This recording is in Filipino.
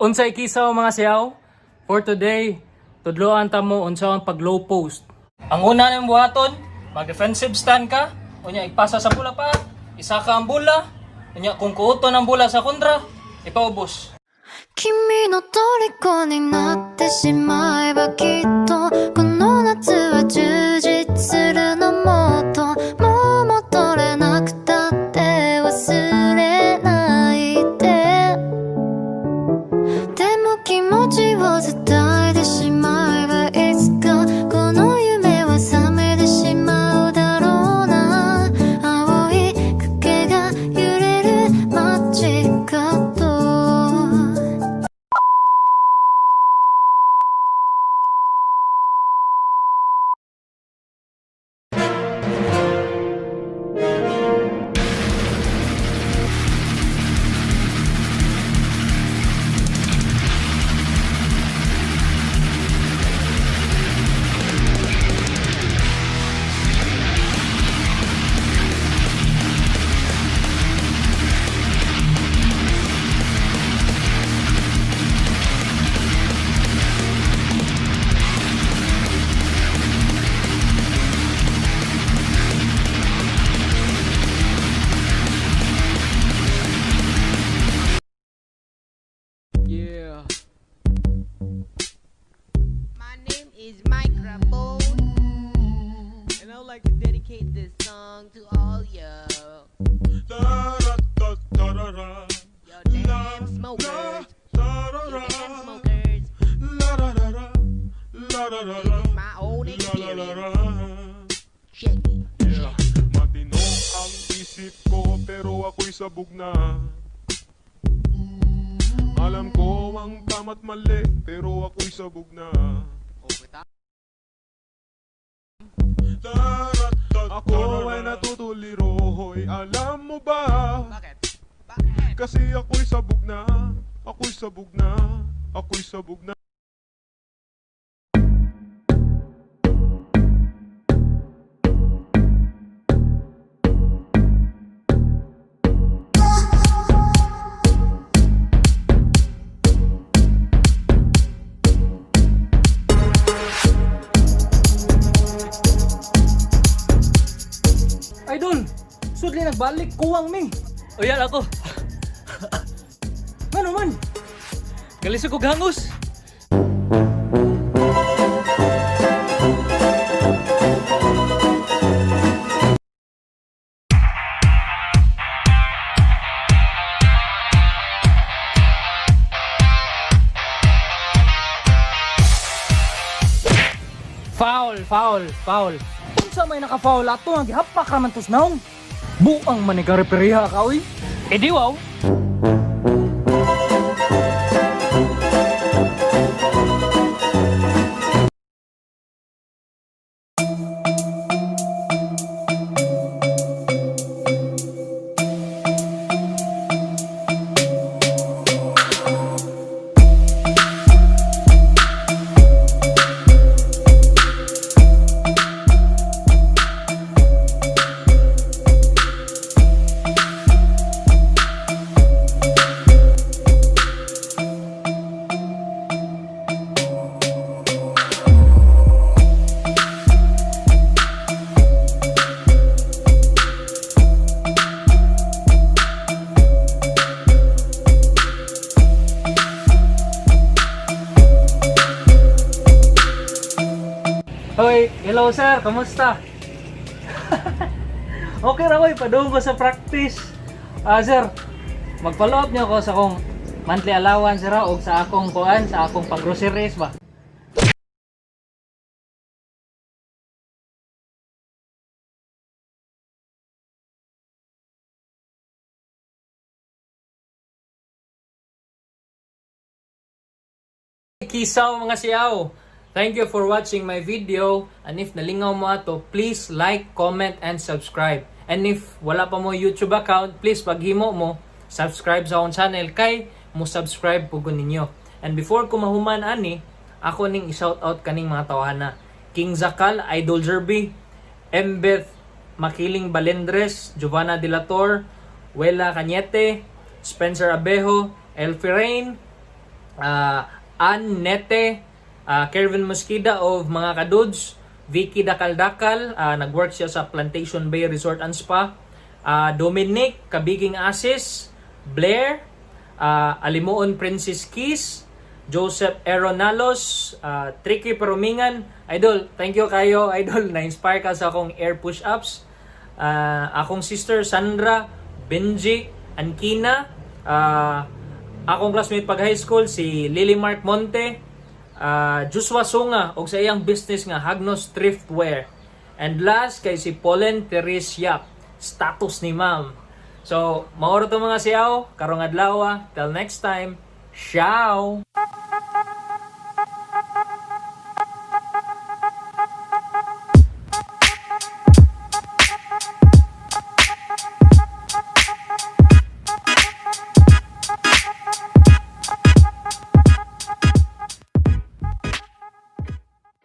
Unsay kisaw mga siyaw? For today, tudloan ta mo unsa ang pag low post. Ang una nimo buhaton, mag defensive stand ka, unya ipasa sa bola pa, isa ka ang bola, unya kung kuuton ang bola sa kontra, ipaubos. 君の虜になってしまえばきっとこの夏は充実するのもっともう戻れなくたって忘れないででも気持ちを伝えてしまえばいつかこの夢は覚めてしまうだろうな青い影が揺れる街角 Yeah. My name is Microphone, and I would like to dedicate this song to all you. Your damn smokers. Your damn smokers. This is my own experience. Check it. Yeah, matino ang isip ko pero ako'y sabog na. Alam ko ang tama't mali pero ako'y sabog na. Ako ay natutuliro, hoy, alam mo ba? Bakit? Bakit? Kasi ako'y sabog na, ako'y sabog na, ako'y sabog na. Idol, sudli nagbalik kuwang mi. Uyal ako. Ano man? Galis ko gangos. Foul. Unsa may naka-foul ato nga gihapak ra man tos naong. Buang man ni reperiha ka oy. E di wow. Hoy, hello sir, kamusta? Okay ra koy, padung ko sa practice. Sir, mag-follow up niyo ako sa akong monthly allowance ra og sa akong kuan, sa akong pag-groceries ba. Kisaw mga siyaw. Thank you for watching my video, and if nalingaw mo ato, please like, comment, and subscribe. And if wala pa mo YouTube account, please paghimo mo, subscribe sa akong channel kay mo subscribe po ninyo. And before ko mahuman ani, ako ning i-shoutout kaning mga tawhana. King Zakal, Idol Jerby, Embeth Makiling Balendres, Giovanna Dilator, Wela Cañete, Spencer Abejo, Elfie Rain, Annette, Kervin Mosquida of mga kadudes, Vicky Dakal-Dakal, nag-work siya sa Plantation Bay Resort and Spa, Dominic Kabiging Asis, Blair, Alimuon Princess Keys, Joseph Aeronalos, Tricky Perumingan. Idol, thank you kayo, Idol, na-inspire ka sa akong air push-ups. Akong sister Sandra, Benji, Ankina, akong classmate pag high school si Lily Mark Monte, Joshua Sunga og sa iyang business nga Hagnos Thriftwear, and last kay si Pauline Therese Yap, status ni ma'am. So maoro to mga siyaw karong adlaw. Till next time, ciao.